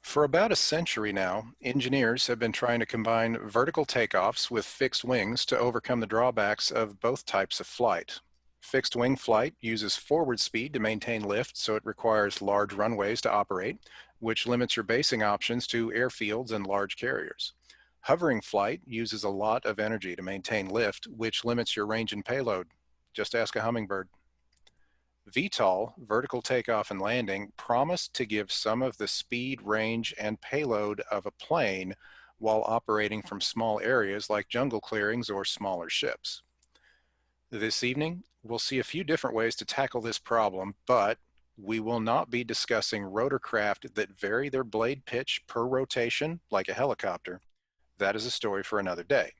For about a century now, engineers have been trying to combine vertical takeoffs with fixed wings to overcome the drawbacks of both types of flight. Fixed wing flight uses forward speed to maintain lift, so it requires large runways to operate, which limits your basing options to airfields and large carriers. Hovering flight uses a lot of energy to maintain lift, which limits your range and payload. Just ask a hummingbird. VTOL, vertical takeoff and landing, promised to give some of the speed, range, and payload of a plane while operating from small areas like jungle clearings or smaller ships. This evening, we'll see a few different ways to tackle this problem, but we will not be discussing rotorcraft that vary their blade pitch per rotation like a helicopter. That is a story for another day.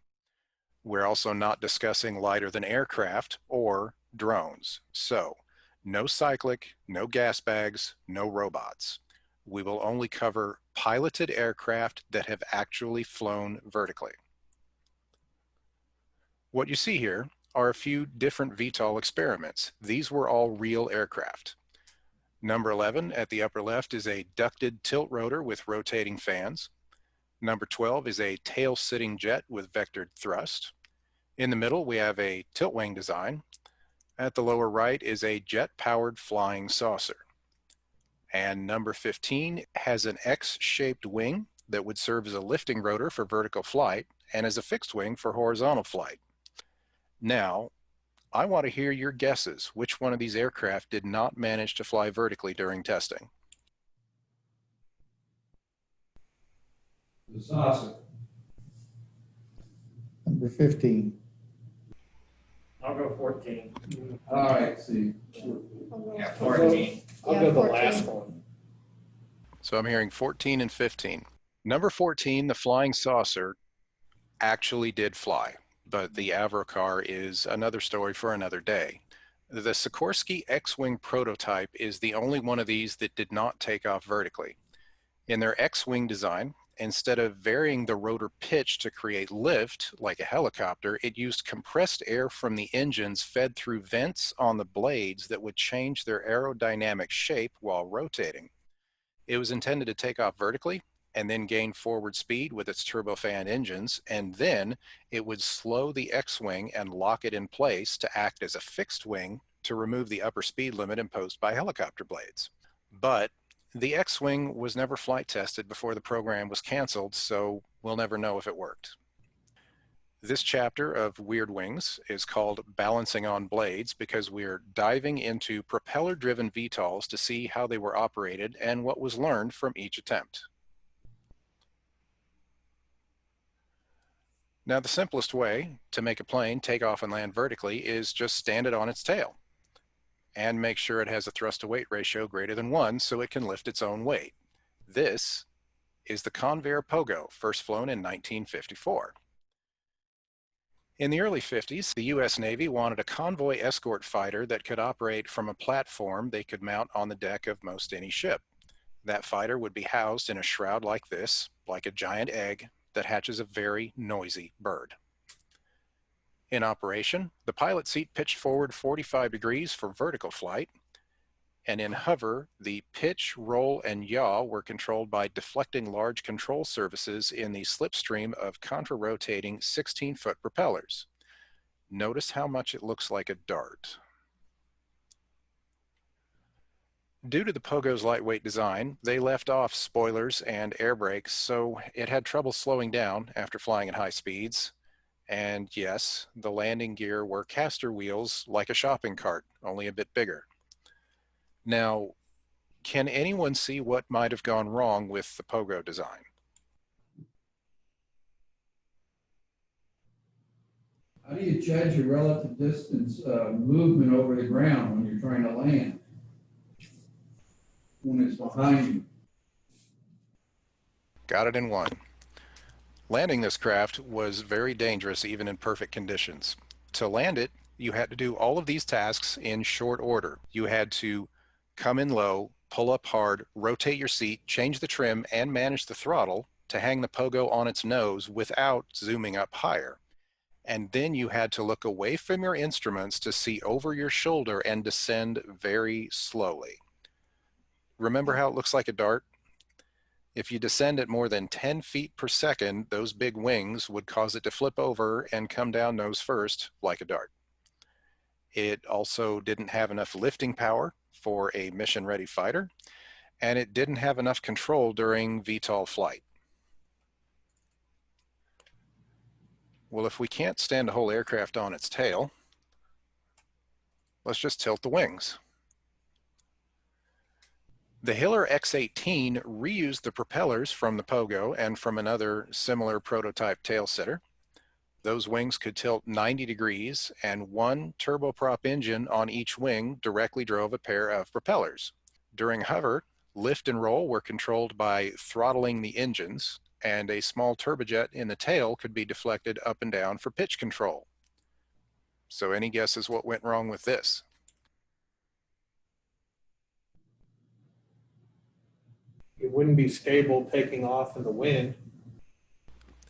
We're also not discussing lighter than aircraft or drones. So, no cyclic, no gas bags, no robots. We will only cover piloted aircraft that have actually flown vertically. What you see here are a few different VTOL experiments. These were all real aircraft. Number 11 at the upper left is a ducted tilt rotor with rotating fans. Number 12 is a tail-sitting jet with vectored thrust. In the middle, we have a tilt wing design. At the lower right is a jet-powered flying saucer. And number 15 has an X-shaped wing that would serve as a lifting rotor for vertical flight and as a fixed wing for horizontal flight. Now, I want to hear your guesses. Which one of these aircraft did not manage to fly vertically during testing? The saucer. Number 15. I'll go 14. All right, see. Yeah, 14. I'll go the last one. So I'm hearing 14 and 15. Number 14, the flying saucer, actually did fly, but the Avrocar is another story for another day. The Sikorsky X-Wing prototype is the only one of these that did not take off vertically. In their X-Wing design, instead of varying the rotor pitch to create lift like a helicopter, it used compressed air from the engines fed through vents on the blades that would change their aerodynamic shape while rotating. It was intended to take off vertically and then gain forward speed with its turbofan engines, and then it would slow the X-Wing and lock it in place to act as a fixed wing to remove the upper speed limit imposed by helicopter blades. But the X-Wing was never flight tested before the program was canceled, so we'll never know if it worked. This chapter of Weird Wings is called Balancing on Blades because we're diving into propeller-driven VTOLs to see how they were operated and what was learned from each attempt. Now, the simplest way to make a plane take off and land vertically is just stand it on its tail and make sure it has a thrust-to-weight ratio greater than 1 so it can lift its own weight. This is the Convair Pogo, first flown in 1954. In the early 50s, the U.S. Navy wanted a convoy escort fighter that could operate from a platform they could mount on the deck of most any ship. That fighter would be housed in a shroud like this, like a giant egg that hatches a very noisy bird. In operation, the pilot seat pitched forward 45 degrees for vertical flight, and in hover, the pitch, roll, and yaw were controlled by deflecting large control surfaces in the slipstream of contra-rotating 16-foot propellers. Notice how much it looks like a dart. Due to the Pogo's lightweight design, they left off spoilers and air brakes, so it had trouble slowing down after flying at high speeds. And yes, the landing gear were caster wheels like a shopping cart, only a bit bigger. Now, can anyone see what might have gone wrong with the Pogo design? How do you judge your relative distance movement over the ground when you're trying to land? When it's behind you. Got it in one. Landing this craft was very dangerous even in perfect conditions. To land it, you had to do all of these tasks in short order. You had to come in low, pull up hard, rotate your seat, change the trim, and manage the throttle to hang the Pogo on its nose without zooming up higher. And then you had to look away from your instruments to see over your shoulder and descend very slowly. Remember how it looks like a dart? If you descend at more than 10 feet per second, those big wings would cause it to flip over and come down nose first like a dart. It also didn't have enough lifting power for a mission-ready fighter, and it didn't have enough control during VTOL flight. Well, if we can't stand a whole aircraft on its tail, let's just tilt the wings. The Hiller X-18 reused the propellers from the Pogo and from another similar prototype tailsitter. Those wings could tilt 90 degrees, and one turboprop engine on each wing directly drove a pair of propellers. During hover, lift and roll were controlled by throttling the engines, and a small turbojet in the tail could be deflected up and down for pitch control. So any guesses what went wrong with this? It wouldn't be stable taking off in the wind.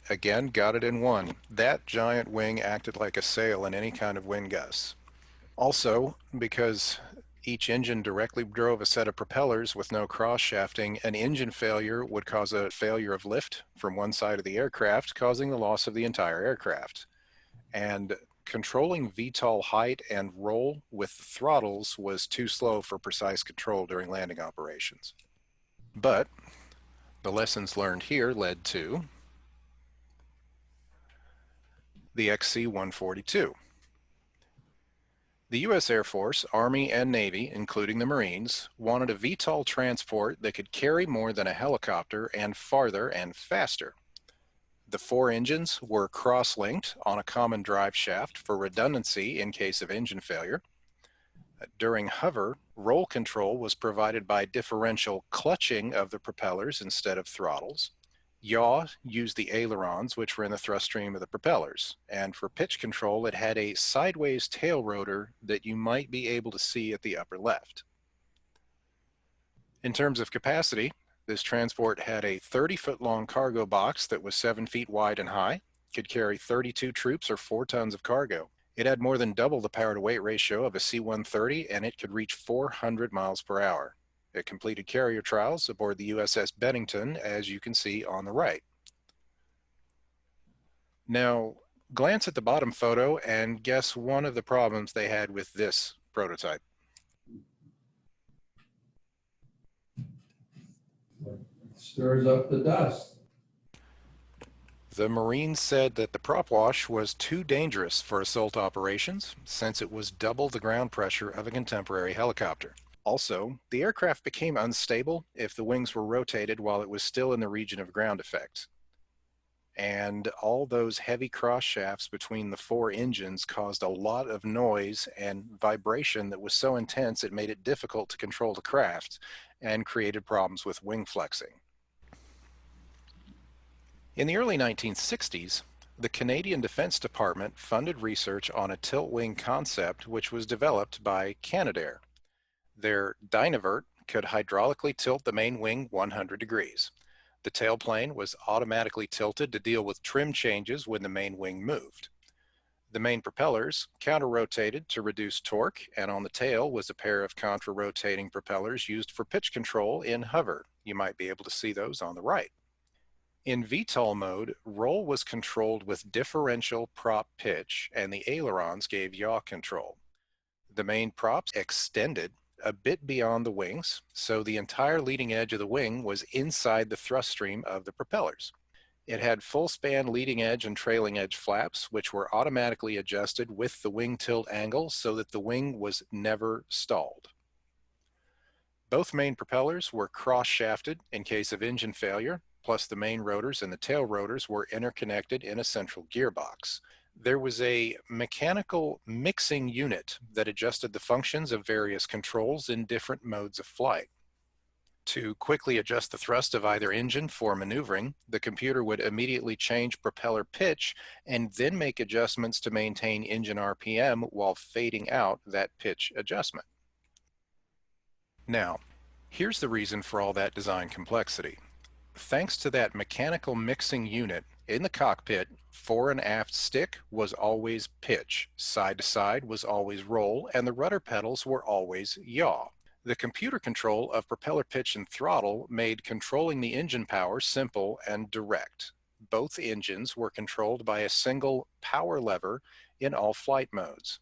Again, got it in one. That giant wing acted like a sail in any kind of wind gusts. Also, because each engine directly drove a set of propellers with no cross shafting, an engine failure would cause a failure of lift from one side of the aircraft, causing the loss of the entire aircraft. And controlling VTOL height and roll with throttles was too slow for precise control during landing operations. But the lessons learned here led to the XC-142. The U.S. Air Force, Army, and Navy, including the Marines, wanted a VTOL transport that could carry more than a helicopter and farther and faster. The four engines were cross-linked on a common drive shaft for redundancy in case of engine failure. During hover, roll control was provided by differential clutching of the propellers instead of throttles. Yaw used the ailerons, which were in the thrust stream of the propellers, and for pitch control it had a sideways tail rotor that you might be able to see at the upper left. In terms of capacity, this transport had a 30-foot long cargo box that was 7 feet wide and high, could carry 32 troops or 4 tons of cargo. It had more than double the power-to-weight ratio of a C-130, and it could reach 400 miles per hour. It completed carrier trials aboard the USS Bennington, as you can see on the right. Now, glance at the bottom photo and guess one of the problems they had with this prototype. It stirs up the dust. The Marines said that the prop wash was too dangerous for assault operations, since it was double the ground pressure of a contemporary helicopter. Also, the aircraft became unstable if the wings were rotated while it was still in the region of ground effect. And all those heavy cross shafts between the four engines caused a lot of noise and vibration that was so intense it made it difficult to control the craft and created problems with wing flexing. In the early 1960s, the Canadian Defense Department funded research on a tilt wing concept which was developed by Canadair. Their Dynavert could hydraulically tilt the main wing 100 degrees. The tailplane was automatically tilted to deal with trim changes when the main wing moved. The main propellers counter-rotated to reduce torque, and on the tail was a pair of contra-rotating propellers used for pitch control in hover. You might be able to see those on the right. In VTOL mode, roll was controlled with differential prop pitch, and the ailerons gave yaw control. The main props extended a bit beyond the wings, so the entire leading edge of the wing was inside the thrust stream of the propellers. It had full span leading edge and trailing edge flaps, which were automatically adjusted with the wing tilt angle so that the wing was never stalled. Both main propellers were cross-shafted in case of engine failure, plus the main rotors and the tail rotors were interconnected in a central gearbox. There was a mechanical mixing unit that adjusted the functions of various controls in different modes of flight. To quickly adjust the thrust of either engine for maneuvering, the computer would immediately change propeller pitch and then make adjustments to maintain engine RPM while fading out that pitch adjustment. Now, here's the reason for all that design complexity. Thanks to that mechanical mixing unit, in the cockpit, fore and aft stick was always pitch, side to side was always roll, and the rudder pedals were always yaw. The computer control of propeller pitch and throttle made controlling the engine power simple and direct. Both engines were controlled by a single power lever in all flight modes.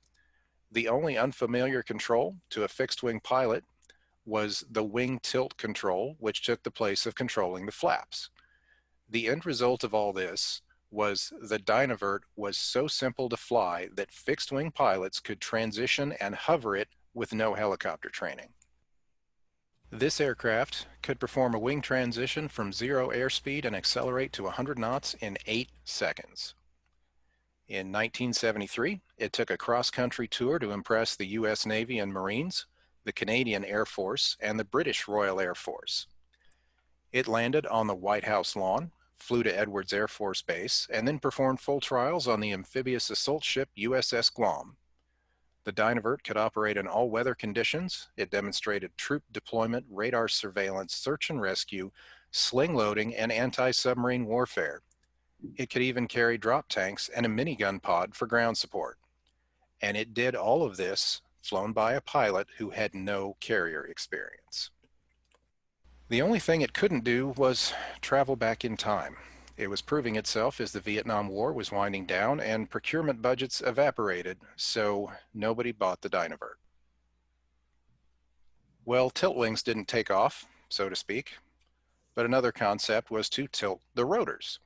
The only unfamiliar control to a fixed-wing pilot was the wing tilt control, which took the place of controlling the flaps. The end result of all this was the Dynavert was so simple to fly that fixed-wing pilots could transition and hover it with no helicopter training. This aircraft could perform a wing transition from 0 airspeed and accelerate to 100 knots in 8 seconds. In 1973, it took a cross-country tour to impress the U.S. Navy and Marines, the Canadian Air Force, and the British Royal Air Force. It landed on the White House lawn, flew to Edwards Air Force Base, and then performed full trials on the amphibious assault ship USS Guam. The Dynavert could operate in all weather conditions. It demonstrated troop deployment, radar surveillance, search and rescue, sling loading, and anti-submarine warfare. It could even carry drop tanks and a minigun pod for ground support. And it did all of this flown by a pilot who had no carrier experience. The only thing it couldn't do was travel back in time. It was proving itself as the Vietnam War was winding down and procurement budgets evaporated, so nobody bought the Dynavert. Well, tilt wings didn't take off, so to speak, but another concept was to tilt the rotors.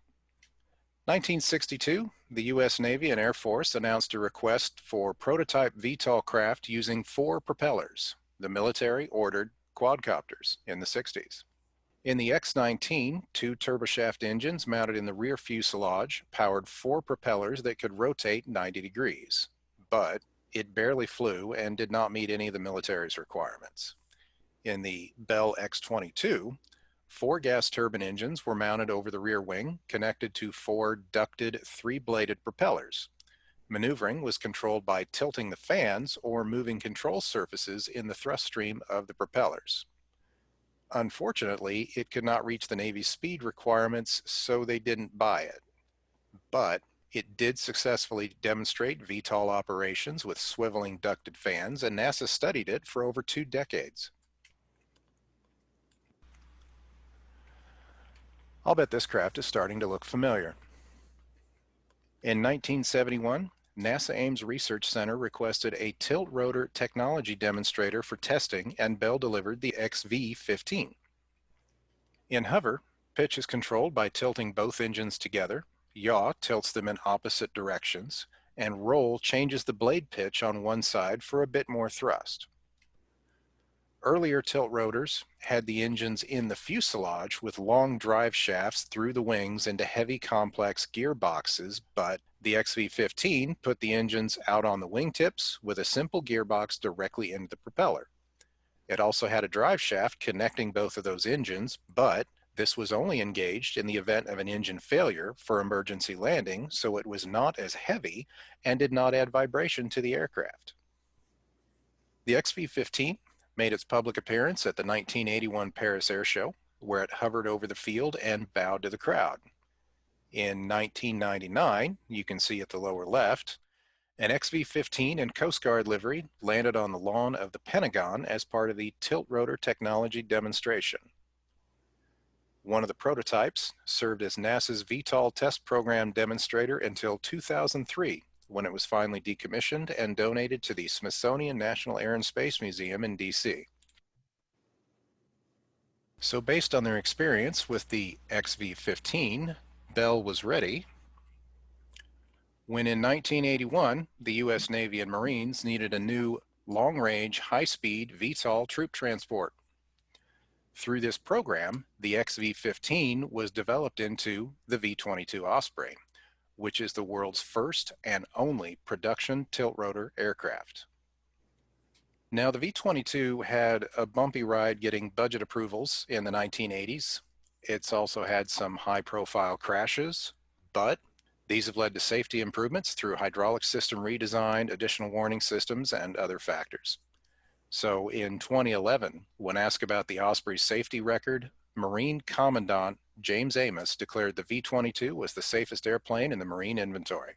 1962, the U.S. Navy and Air Force announced a request for prototype VTOL craft using 4 propellers. The military ordered quadcopters in the 60s. In the X-19, 2 turboshaft engines mounted in the rear fuselage powered 4 propellers that could rotate 90 degrees, but it barely flew and did not meet any of the military's requirements. In the Bell X-22, 4 gas turbine engines were mounted over the rear wing, connected to 4 ducted 3-bladed propellers. Maneuvering was controlled by tilting the fans or moving control surfaces in the thrust stream of the propellers. Unfortunately, it could not reach the Navy's speed requirements, so they didn't buy it. But it did successfully demonstrate VTOL operations with swiveling ducted fans, and NASA studied it for over 2 decades. I'll bet this craft is starting to look familiar. In 1971, NASA Ames Research Center requested a tilt rotor technology demonstrator for testing, and Bell delivered the XV-15. In hover, pitch is controlled by tilting both engines together, yaw tilts them in opposite directions, and roll changes the blade pitch on one side for a bit more thrust. Earlier tilt rotors had the engines in the fuselage with long drive shafts through the wings into heavy complex gearboxes, but the XV-15 put the engines out on the wingtips with a simple gearbox directly into the propeller. It also had a drive shaft connecting both of those engines, but this was only engaged in the event of an engine failure for emergency landing, so it was not as heavy and did not add vibration to the aircraft. The XV-15 made its public appearance at the 1981 Paris Air Show, where it hovered over the field and bowed to the crowd. In 1999, you can see at the lower left, an XV-15 in Coast Guard livery landed on the lawn of the Pentagon as part of the tilt rotor technology demonstration. One of the prototypes served as NASA's VTOL test program demonstrator until 2003, when it was finally decommissioned and donated to the Smithsonian National Air and Space Museum in DC. So based on their experience with the XV-15, Bell was ready when in 1981, the U.S. Navy and Marines needed a new long-range, high-speed VTOL troop transport. Through this program, the XV-15 was developed into the V-22 Osprey, which is the world's first and only production tilt-rotor aircraft. Now, the V-22 had a bumpy ride getting budget approvals in the 1980s. It's also had some high-profile crashes, but these have led to safety improvements through hydraulic system redesign, additional warning systems, and other factors. So in 2011, when asked about the Osprey's safety record, Marine Commandant James Amos declared the V-22 was the safest airplane in the Marine inventory.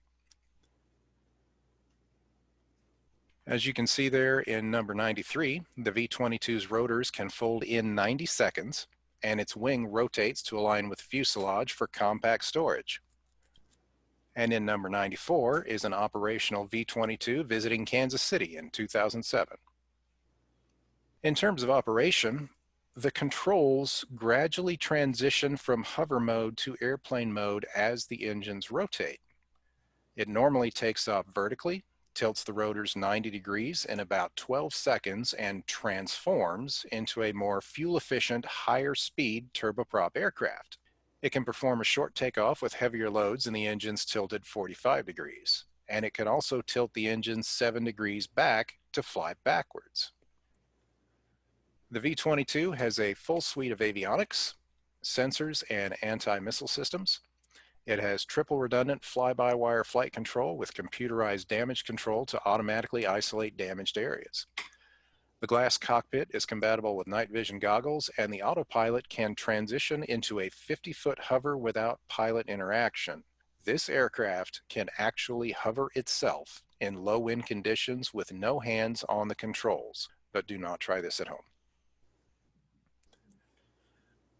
As you can see there in number 93, the V-22's rotors can fold in 90 seconds, and its wing rotates to align with fuselage for compact storage. And in number 94 is an operational V-22 visiting Kansas City in 2007. In terms of operation, the controls gradually transition from hover mode to airplane mode as the engines rotate. It normally takes off vertically, tilts the rotors 90 degrees in about 12 seconds, and transforms into a more fuel-efficient, higher-speed turboprop aircraft. It can perform a short takeoff with heavier loads and the engines tilted 45 degrees, and it can also tilt the engine 7 degrees back to fly backwards. The V-22 has a full suite of avionics, sensors, and anti-missile systems. It has triple redundant fly-by-wire flight control with computerized damage control to automatically isolate damaged areas. The glass cockpit is compatible with night vision goggles, and the autopilot can transition into a 50-foot hover without pilot interaction. This aircraft can actually hover itself in low wind conditions with no hands on the controls, but do not try this at home.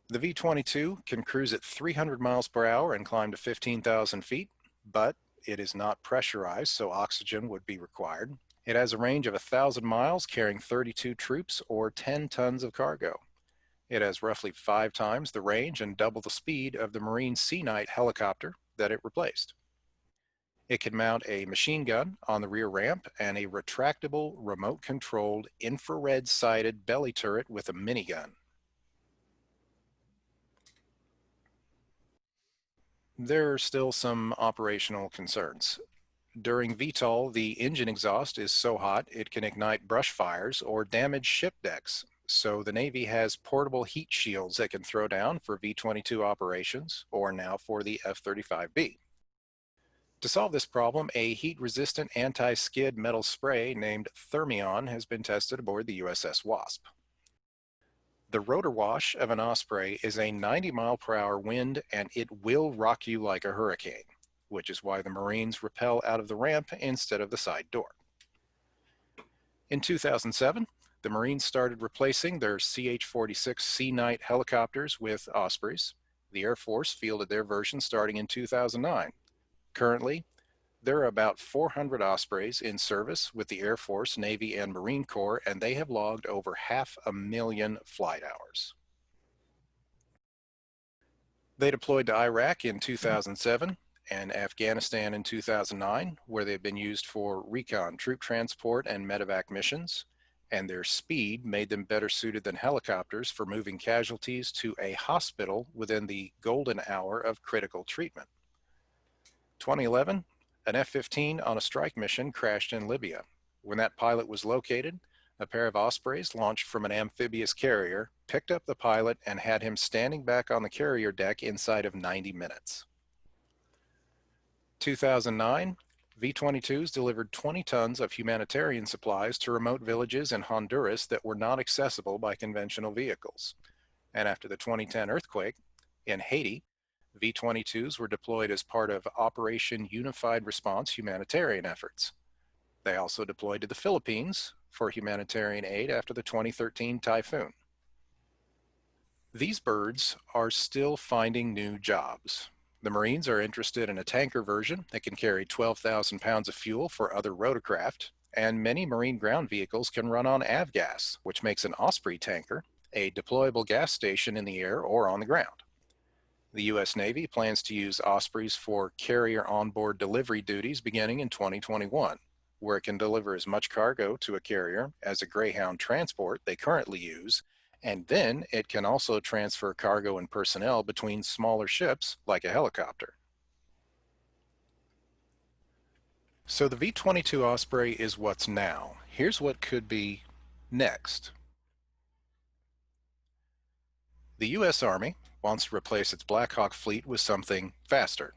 The V-22 can cruise at 300 miles per hour and climb to 15,000 feet, but it is not pressurized, so oxygen would be required. It has a range of 1,000 miles, carrying 32 troops or 10 tons of cargo. It has roughly 5 times the range and double the speed of the Marine Sea Knight helicopter that it replaced. It can mount a machine gun on the rear ramp and a retractable, remote-controlled, infrared-sighted belly turret with a minigun. There are still some operational concerns. During VTOL, the engine exhaust is so hot it can ignite brush fires or damage ship decks, so the Navy has portable heat shields that can throw down for V-22 operations, or now for the F-35B. To solve this problem, a heat-resistant anti-skid metal spray named Thermion has been tested aboard the USS Wasp. The rotor wash of an Osprey is a 90-mile-per-hour wind, and it will rock you like a hurricane, which is why the Marines rappel out of the ramp instead of the side door. In 2007, the Marines started replacing their CH-46 Sea Knight helicopters with Ospreys. The Air Force fielded their version starting in 2009. Currently, there are about 400 Ospreys in service with the Air Force, Navy, and Marine Corps, and they have logged over 500,000 flight hours. They deployed to Iraq in 2007 and Afghanistan in 2009, where they've been used for recon, troop transport, and medevac missions, and their speed made them better suited than helicopters for moving casualties to a hospital within the golden hour of critical treatment. 2011, an F-15 on a strike mission crashed in Libya. When that pilot was located, a pair of Ospreys launched from an amphibious carrier picked up the pilot and had him standing back on the carrier deck inside of 90 minutes. 2009, V-22s delivered 20 tons of humanitarian supplies to remote villages in Honduras that were not accessible by conventional vehicles. And after the 2010 earthquake in Haiti, V-22s were deployed as part of Operation Unified Response humanitarian efforts. They also deployed to the Philippines for humanitarian aid after the 2013 typhoon. These birds are still finding new jobs. The Marines are interested in a tanker version that can carry 12,000 pounds of fuel for other rotorcraft, and many Marine ground vehicles can run on avgas, which makes an Osprey tanker a deployable gas station in the air or on the ground. The U.S. Navy plans to use Ospreys for carrier onboard delivery duties beginning in 2021, where it can deliver as much cargo to a carrier as a Greyhound transport they currently use, and then it can also transfer cargo and personnel between smaller ships like a helicopter. So the V-22 Osprey is what's now. Here's what could be next. The U.S. Army wants to replace its Black Hawk fleet with something faster.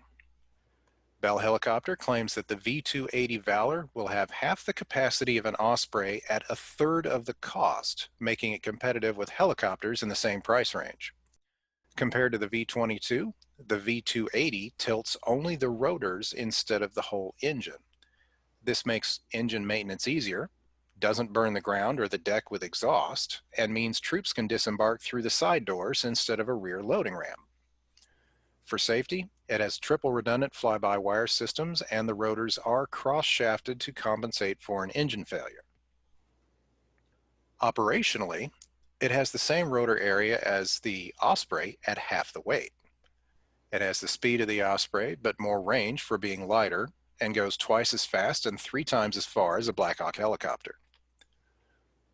Bell Helicopter claims that the V-280 Valor will have half the capacity of an Osprey at a third of the cost, making it competitive with helicopters in the same price range. Compared to the V-22, the V-280 tilts only the rotors instead of the whole engine. This makes engine maintenance easier, doesn't burn the ground or the deck with exhaust, and means troops can disembark through the side doors instead of a rear loading ramp. For safety, it has triple redundant fly-by-wire systems, and the rotors are cross-shafted to compensate for an engine failure. Operationally, it has the same rotor area as the Osprey at half the weight. It has the speed of the Osprey, but more range for being lighter, and goes twice as fast and 3 times as far as a Black Hawk helicopter.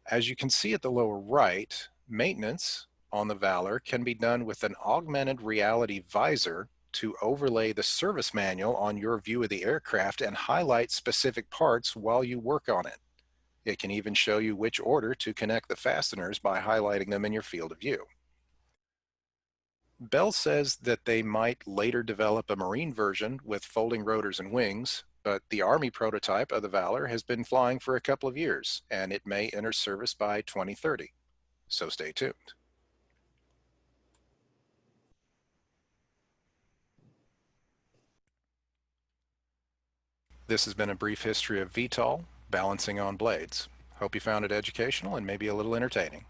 As you can see at the lower right, maintenance on the Valor can be done with an augmented reality visor to overlay the service manual on your view of the aircraft and highlight specific parts while you work on it. It can even show you which order to connect the fasteners by highlighting them in your field of view. Bell says that they might later develop a Marine version with folding rotors and wings, but the Army prototype of the Valor has been flying for a couple of years, and it may enter service by 2030. So stay tuned. This has been a brief history of VTOL, balancing on blades. Hope you found it educational and maybe a little entertaining.